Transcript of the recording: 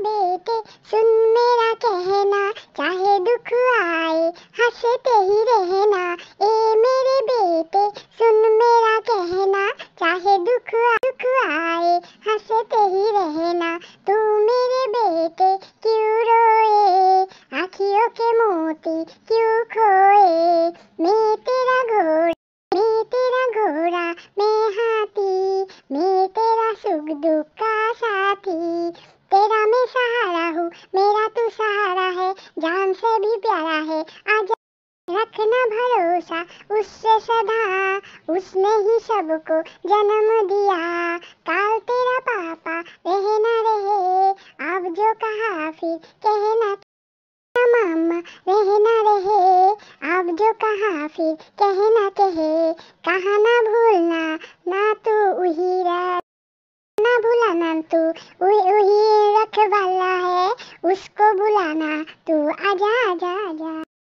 बेटे सुन मेरा कहना, चाहे दुख आए हंसते ही रहना। ए मेरे बेटे सुन मेरा कहना, चाहे दुख आए हंसते ही रहना। तू मेरे बेटे क्यों रोए, आँखियों के मोती क्यों खोए। मैं तेरा घोड़ा मैं हाथी, मैं तेरा सुख दुख का साथी। तेरा मैं सहारा हूँ, मेरा तू सहारा है, जान से भी प्यारा है। आजा रखना भरोसा उससे सदा, उसने ही सबको जन्म दिया। काल तेरा पापा रहे ना रहे, अब जो कहा फिर कहना। मामा रहे ना रहे, अब जो कहा फिर कहना कहे। कहा ना भूलना ना तू वही रह, ना भुलाना तू वही रखवाला है। उसको बुलाना तू आजा आजा आजा।